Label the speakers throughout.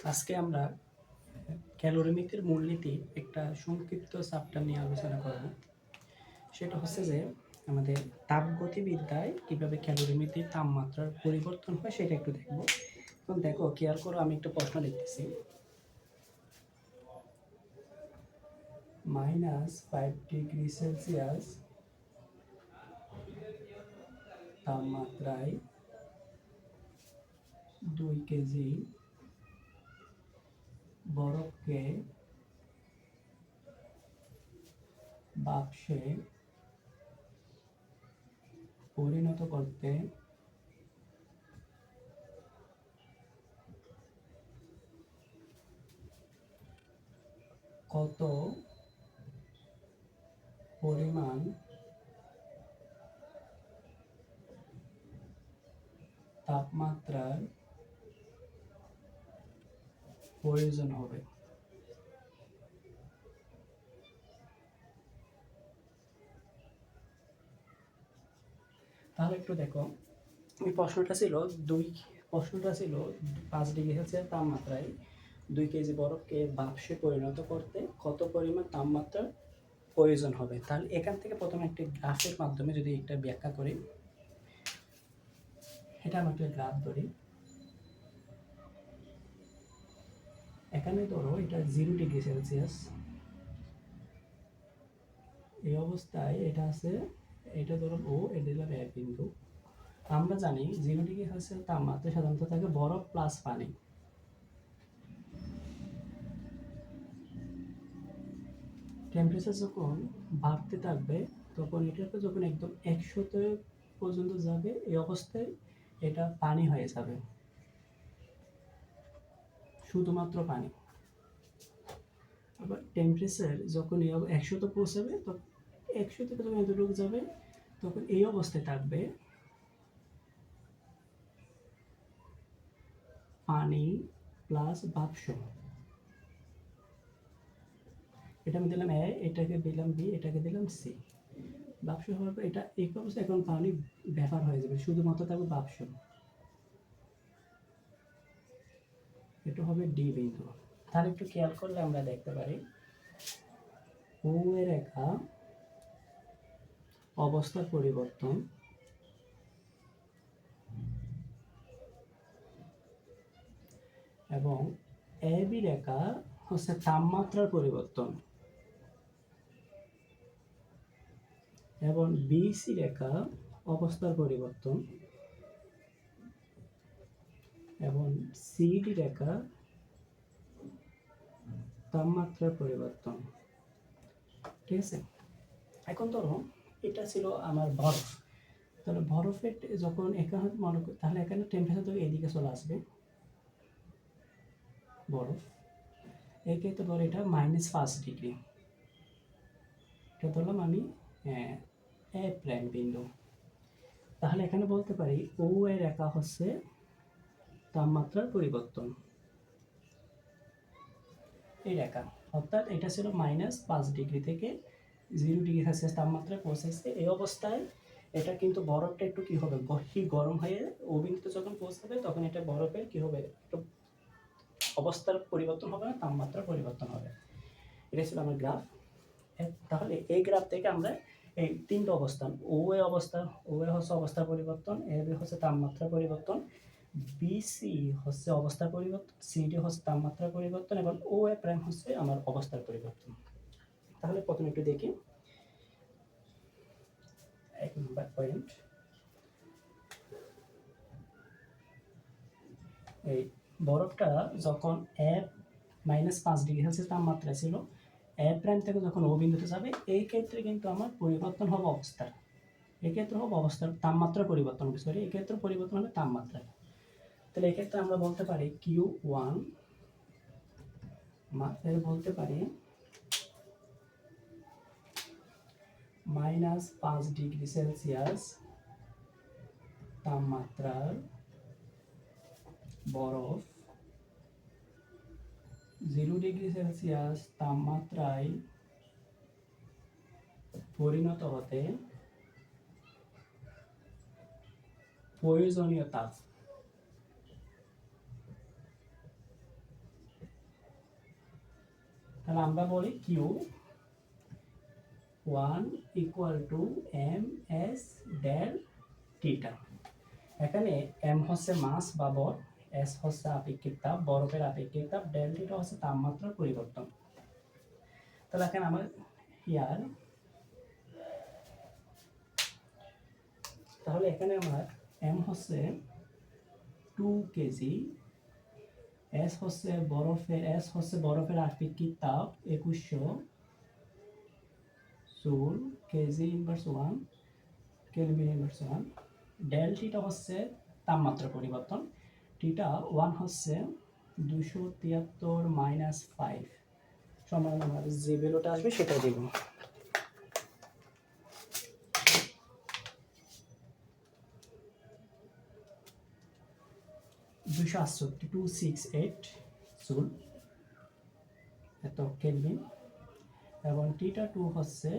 Speaker 1: আজকে আমরা ক্যালোরিমিতির মূলনীতি একটা সংক্ষিপ্ত চ্যাপ্টার নিয়ে আলোচনা করব। সেটা হচ্ছে যে আমাদের তাপগতিবিদ্যায় কীভাবে ক্যালোরিমিতির তাপমাত্রার পরিবর্তন হয় সেটা একটু দেখব। এখন দেখো, খেয়াল করো, আমি একটা প্রশ্ন লিখতেছি। -5 ডিগ্রি সেলসিয়াস তাপমাত্রায় 2 কেজি বরফকে বাক্সে পরিণত করতে কত পরিমাণ তাপমাত্রার প্রয়োজন হবে? তাহলে একটু দেখো, এই প্রশ্নটা ছিল 5 ডিগ্রি সেলসিয়াস তাপমাত্রায় 2 কেজি বরফকে বাষ্পে পরিণত করতে কত পরিমাণ তাপমাত্রার প্রয়োজন হবে। তাহলে এখান থেকে প্রথমে একটি গ্রাফের মাধ্যমে যদি একটা ব্যাখ্যা করি, এটা আমি একটা গ্রাফ ধরি। এখানে ধরো এটা 0 ডিগ্রি সেলসিয়াস, এই অবস্থায় এটা আছে, এটা ধরো ও, এটা হলো এক বিন্দু। আমরা জানি 0 ডিগ্রি সেলসিয়াস তাপমাত্রা সাধারণত থাকে বরফ প্লাস পানি। টেম্পারেচার যখন বাড়তে থাকবে তখন এটাকে যখন একদম 100 পর্যন্ত যাবে, এই অবস্থায় এটা পানি হয়ে যাবে, শুধুমাত্র পানি। আবার টেম্পারেচার যখন 100 পৌঁছাবে, তখন 100 থেকে যখন এতটুকু যাবে তখন এই অবস্থায় থাকবে পানি প্লাস বাষ্প। এটা আমি দিলাম এ, এটাকে দিলাম বি, এটাকে দিলাম সি। বাষ্প হওয়ার পর এটা এই অবস্থায় এখন পানি ব্যাপার হয়ে যাবে, শুধুমাত্র থাকবে বাষ্প। এটা হবে ডি বিন্দু। তাহলে একটু খেয়াল করলে আমরা দেখতে পারি ও এর রেখা অবস্থার পরিবর্তন এবং এ বি রেখা হচ্ছে তাপমাত্রার পরিবর্তন এবং বিসি রেখা অবস্থার পরিবর্তন এবং সিডি রেখা তাপমাত্রার পরিবর্তন। ঠিক আছে, এখন ধরো এটা ছিল আমার বরফ। তাহলে বরফের যখন এখানে মনে করি, তাহলে এখানে টেম্পারেচার তো এদিকে চলে আসবে বরফ। এই ক্ষেত্রে ধরো এটা -5 ডিগ্রি, এটা ধরলাম আমি এ প্রাইম বিন্দু। তাহলে এখানে বলতে পারি ও এর রেখা হচ্ছে তাপমাত্রার পরিবর্তন, এই রেখা। অর্থাৎ এটা ছিল -5 ডিগ্রি থেকে 0 ডিগ্রি সেলসিয়াস তাপমাত্রায় পৌঁছেছে। এই অবস্থায় এটা কিন্তু বরফটা একটু কি হবে, গরম হয়ে ও বিন্দুতে যখন পৌঁছাবে তখন এটা বরফের কি হবে, একটু অবস্থার পরিবর্তন হবে না, তাপমাত্রার পরিবর্তন হবে। এটা ছিল আমার গ্রাফ। তাহলে এই গ্রাফ থেকে আমরা এই তিনটা অবস্থান, ও এ অবস্থান, ও এ হচ্ছে অবস্থার পরিবর্তন, এ বি হচ্ছে তাপমাত্রার পরিবর্তন, বিসি হচ্ছে অবস্থার পরিবর্তন, সিডি হচ্ছে তাপমাত্রার পরিবর্তন এবং ও এ প্রাইম হচ্ছে আমার অবস্থার পরিবর্তন। তাহলে প্রথমে একটু দেখি 1 নম্বর পয়েন্ট। এই বরফটা যখন -5 ডিগ্রি সেলসিয়াস তাপমাত্রা ছিল, এ প্রাইম থেকে যখন ও বিন্দুতে যাবে, এই ক্ষেত্রে কিন্তু আমার পরিবর্তন হবে অবস্থার, এক্ষেত্রে হবে অবস্থার তাপমাত্রার পরিবর্তন হবে, সরি, এক্ষেত্রে পরিবর্তন হবে তাপমাত্রা। তাহলে এক্ষেত্রে আমরা বলতে পারি Q1 বলতে পারি -5 ডিগ্রি সেলসিয়াস তাপমাত্রার বরফ 0 ডিগ্রি সেলসিয়াস তাপমাত্রায় পরিণত হতে প্রয়োজনীয় তাপ তাহলে আমরা বলি Q one equal to M S delta theta. এখানে এম হচ্ছে মাস বা ভর, এস হচ্ছে আপেক্ষিক তাপ, বরফের আপেক্ষিক তাপ, ডেল টিটা হচ্ছে তাপমাত্রার পরিবর্তন। তাহলে এখানে আমার ইয়ার, তাহলে এখানে আমার এম হচ্ছে 2 কেজি, এস হচ্ছে বরফের আপেক্ষিক তাপ 2100 joule, KG inverse 1, kelvin inverse 1, delta theta হচ্ছে তাপমাত্রা পরিবর্তন, টিটা 1 হচ্ছে 273 মাইনাস 5 সমান আমার যে ভ্যালুটা আসবে সেটা দেব। দুশো 268 জুল এত কেলভিন, এবং টিটা 2 হচ্ছে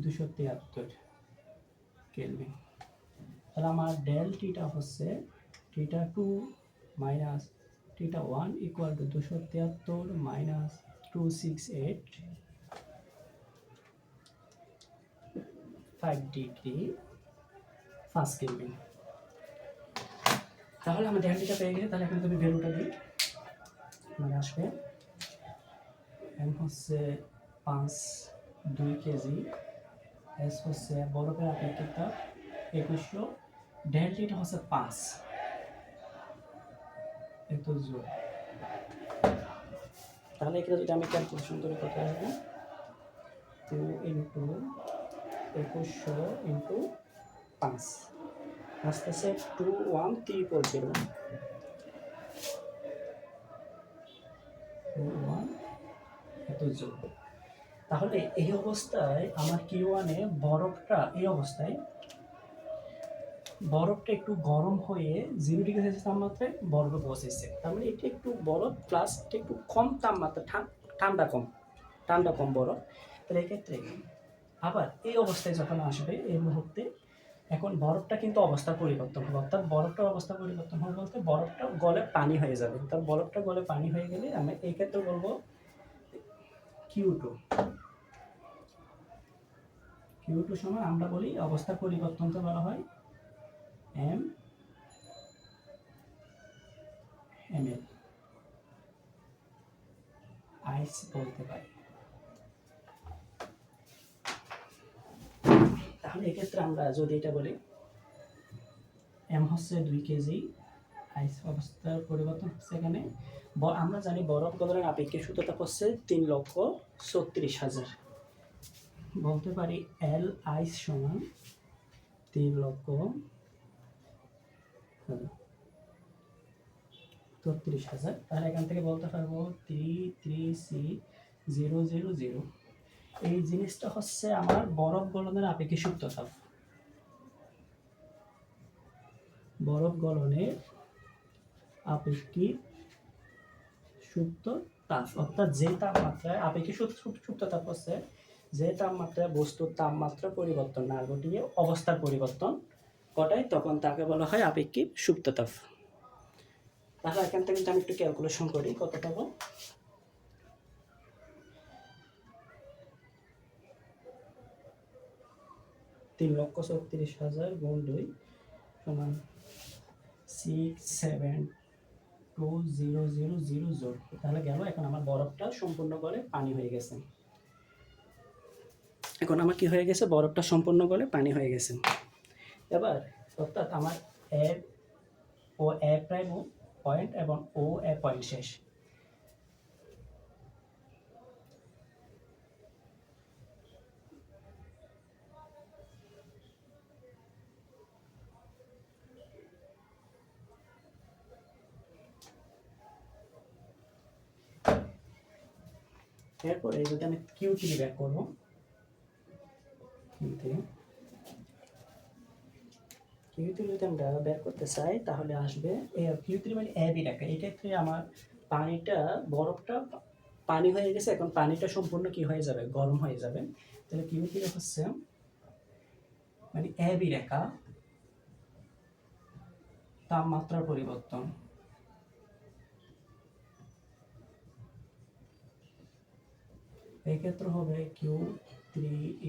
Speaker 1: 273 কেলভিন। তাহলে আমার ডেল টিটা হচ্ছে টিটা 2 minus theta 1 equal to 273 minus 268 5 degree 5 kelvin. তাহলে আমার ডেল টিটা পেয়ে গেছে। তাহলে এখন তুমি ভ্যালুটা দিই, মানে আসবে এম হচ্ছে 2 কেজি, এস হচ্ছে বরফের আপেক্ষিক তাপ 2100, ডেল টিটা হচ্ছে 5 এত জুল। তাহলে এখানে যদি আমি ক্যালকুলেশন করি কত আসবে, 2 ইন্টু 2100 ইন্টু 5 আসতেছে 21340 এত জুল। তাহলে এই অবস্থায় আমার কিউ1-এ বরফটা একটু গরম হয়ে 0 ডিগ্রি সেলসিয়াস তাপমাত্রায় বরফে পৌঁছেছে। তার মানে এটা একটু বরফ প্লাস একটু কম তাপমাত্রা, ঠান্ডা কম বরফ। তাহলে এক্ষেত্রে আবার এই অবস্থায় যখন আসবে এই মুহূর্তে, এখন বরফটা কিন্তু অবস্থা পরিবর্তন হবে, অর্থাৎ বরফটার অবস্থা পরিবর্তন হবে বলতে বরফটা গলে পানি হয়ে যাবে। তার বরফটা গলে পানি হয়ে গেলে আমি এই ক্ষেত্রে বলবো কিউ2 সমান আমরা বলি অবস্থা পরিবর্তনকে বলা হয় এম এল আইস বলতে পারি। তাহলে এক্ষেত্রে আমরা যদি এটা বলি এম হচ্ছে 2 কেজি, আইস অবস্থার পরিবর্তন হচ্ছে এখানে, আমরা জানি বরফ গলনের আপেক্ষিক সূত্রটা হচ্ছে 3,36,000। বলতে পারি এল আইস সমান 3,36,000। তাহলে এখান থেকে বলতে পারবো 33C000। এই জিনিসটা হচ্ছে আমার বরফ গলনের আপেক্ষিক সুপ্ত তাপ, বরফ গলনের আপেক্ষিক সুপ্ত তাপ, অর্থাৎ যে তাপমাত্রায় আপেক্ষিক সুপ্ত তাপ হচ্ছে যে তাপমাত্রায় বস্তুর তাপমাত্রা পরিবর্তন না ঘটিয়ে অবস্থার পরিবর্তন ঘটায়, তখন তাকে বলা হয় আপেক্ষিক সুপ্ত তাপ। তাহলে এখান থেকে আমি একটু ক্যালকুলেশন করি কত পাবো। তিন লক্ষ 36,000 গুণ 2 সমান 672,000 জোর। তাহলে গেল, এখন আমার বরফটা সম্পূর্ণ গলে পানি হয়ে গেছে। এখন আমার কি হয়ে গেছে, বরফটা সম্পূর্ণ গলে পানি হয়ে গেছে। এবার অর্থাৎ আমার এ প্রাইম পয়েন্ট এবং ও এ পয়েন্ট শেষ। এরপরে যদি আমি কিউ3 বের করবো, কিউ3 যদি আমরা বের করতে চাই তাহলে আসবে কিউ3 মানে এবি রেখা। এই ক্ষেত্রে আমার পানিটা, বরফটা পানি হয়ে গেছে, এখন পানিটা সম্পূর্ণ কি হয়ে যাবে, গরম হয়ে যাবে। তাহলে কিউ3 হচ্ছে মানে এবি রেখা, তাপমাত্রার পরিবর্তন। এই ক্ষেত্রে হবে Q3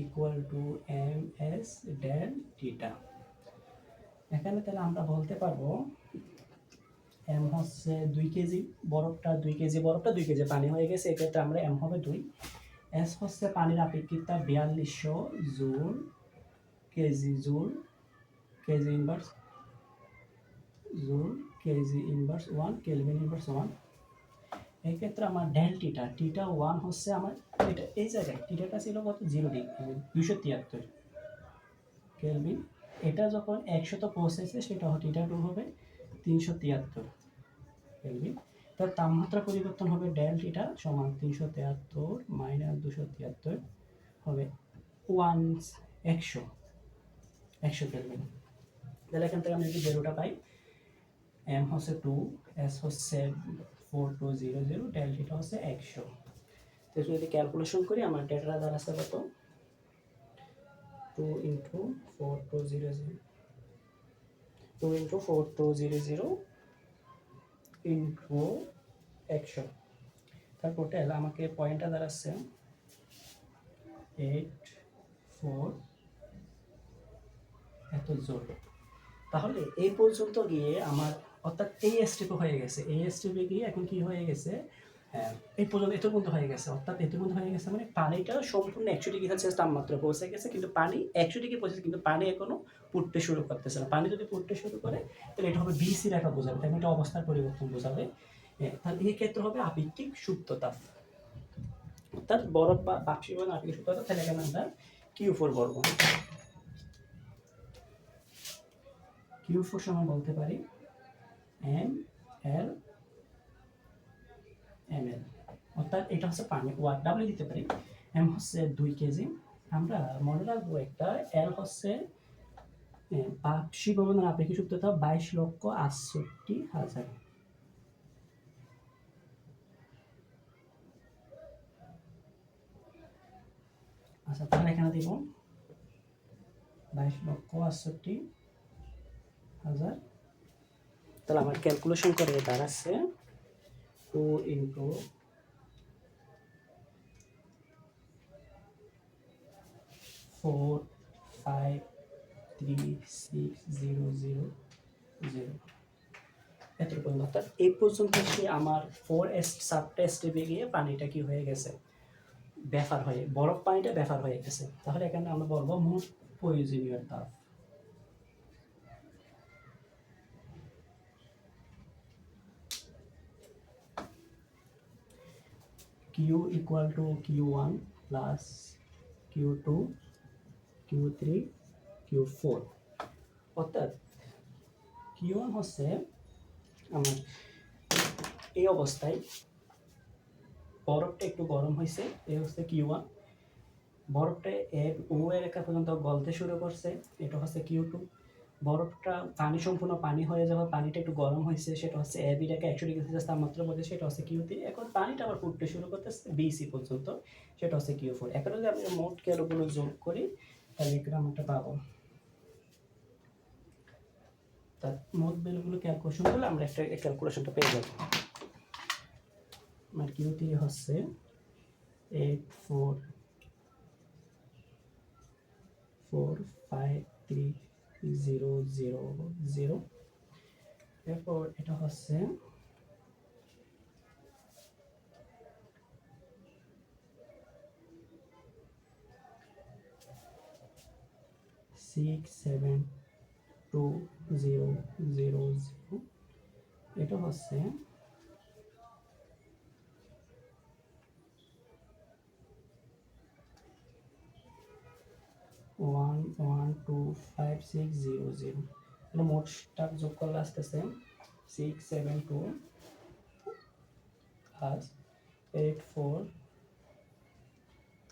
Speaker 1: equal to M S del theta. এখানে তাহলে আমরা বলতে পারবো এম হচ্ছে 2 কেজি, বরফটা 2 কেজি, বরফটা 2 কেজি পানি হয়ে গেছে, এক্ষেত্রে আমরা এম হবে 2। এস হচ্ছে পানির আপেক্ষিকতা 4200 joule KG, joule KG inverse, joule KG inverse 1 kelvin inverse 1। এই ক্ষেত্রে আমার ডেল টিটা, টিটা 1 হচ্ছে আমার এটা, এই জায়গায় টিটাটা ছিল কত 0 ডিগ্রি 273 কেলভিন। এটা যখন 100 তো পৌঁছেছে সেটা টিটা 2 হবে 373 কেলভিন। তার তাপমাত্রা পরিবর্তন হবে ডেল টিটা সমান 373 মাইনাস 273 হবে 100 কেলভিন। তাহলে এখান থেকে আমি যদি বেরোটা পাই, এম হচ্ছে 2, এস হচ্ছে 4200, ডেল থিটা হচ্ছে 100। তো যদি ক্যালকুলেশন করি আমার ডেটাটা দাঁড়াচ্ছে কত 2 ইন্টু 4200, 2 ইন্টু 4200 ইন্টু 100, তারপর টোটাল আমাকে পয়েন্টটা দাঁড়াচ্ছে 84 এত জোর। তাহলে এই পর্যন্ত গিয়ে আমার অর্থাৎ এই স্টেপে হয়ে গেছে, এই স্টেপে গিয়ে এখন কি হয়ে গেছে, এই পর্যন্ত এত পর্যন্ত হয়ে গেছে, অর্থাৎ এত পর্যন্ত হয়ে গেছে মানে পানিটা সম্পূর্ণ 100 ডিগ্রি সেলসিয়াস তাপমাত্রা পৌঁছে গেছে, কিন্তু পানি 100 ডিগ্রি পৌঁছেছে কিন্তু পানি এখনো ফুটতে শুরু করতেছে না। পানি যদি ফুটতে শুরু করে তাহলে এটা হবে বিসি রেখা বোঝাবে, তাই এটা অবস্থার পরিবর্তন বোঝাবে। তাহলে এই ক্ষেত্রে হবে আপেক্ষিক সুপ্ত তাপ, অর্থাৎ বরফ বা বাষ্পীভবন আপেক্ষিক সুপ্ত তাপ। তাহলে এখানে আমরা Q4 বলবো। Q4 সমান বলতে পারি এম এল এম এল, অর্থাৎ এটা হচ্ছে পানি, ওয়াট ডাব্লিউ দিতে পারি। এম হচ্ছে 2 কেজি, আমরা মনে রাখবো একটা এল হচ্ছে বাষ্পীভবনের আপেক্ষিক সুপ্ত তাপ 22,68,000। আচ্ছা তাহলে এখানে দিব 22,68,000। তাহলে আমার ক্যালকুলেশন করে দাঁড়াচ্ছে 2 ইন্টু 4536000 এত পর্যন্ত। অর্থাৎ এই পর্যন্ত সে আমার 4 সাবটা স্টেপে গিয়ে পানিটা কি হয়ে গেছে, ব্যাপার হয়ে, বরফ পানিটা ব্যাপার হয়ে গেছে। তাহলে এখানে আমরা বলবো মোট প্রয়োজনীয় তাপ। Q equal to Q1 plus Q2 Q3 Q4, অর্থাৎ Q1 হচ্ছে আমার এই অবস্থায় বরফটা একটু গরম হয়েছে, এই হচ্ছে Q1, বরফটা ও এর রেখা পর্যন্ত গলতে শুরু করছে, এটা হচ্ছে Q2, বরফটা পানি সম্পূর্ণ পানি হয়ে যাওয়া, পানিটা একটু গরম হয়েছে, সেটা হচ্ছে এবি রেখা 100 ডিগ্রি সেলসিয়াস তাপমাত্রা মধ্যে, সেটা হচ্ছে Q3। এখন পানিটা আবার ফুটতে শুরু করতেছে বিসি পর্যন্ত, সেটা হচ্ছে Q4। এখন যদি আমি মোট ক্যালগুলো যোগ করি তাহলে এখানে আমরা পাবো, তার মোট ভ্যালুগুলো ক্যালকুলেশন করলে আমরা একটা ক্যালকুলেশনটা পেয়ে যাব। আমার Q3 হচ্ছে 84,453,000, এরপর এটা হচ্ছে 672000, এটা হচ্ছে 1125,600। মানে মোটটা যোগ করলে আসতেছে 672 প্লাস 84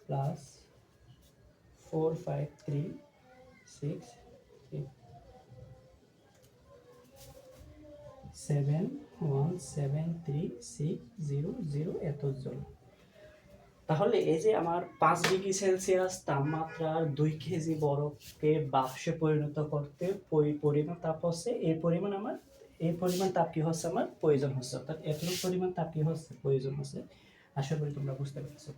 Speaker 1: প্লাস 453,6 7173600 এত জন। তাহলে এই যে আমার 5 ডিগ্রি সেলসিয়াস তাপমাত্রার 2 কেজি বরফকে বাষ্পে পরিণত করতে পরিমাণ তাপ হচ্ছে, এই পরিমাণ তাপ কি হচ্ছে আমার প্রয়োজন হচ্ছে, অর্থাৎ এতটুকু পরিমাণ তাপ কি হচ্ছে প্রয়োজন হচ্ছে। আশা করি তোমরা বুঝতে পেরেছো।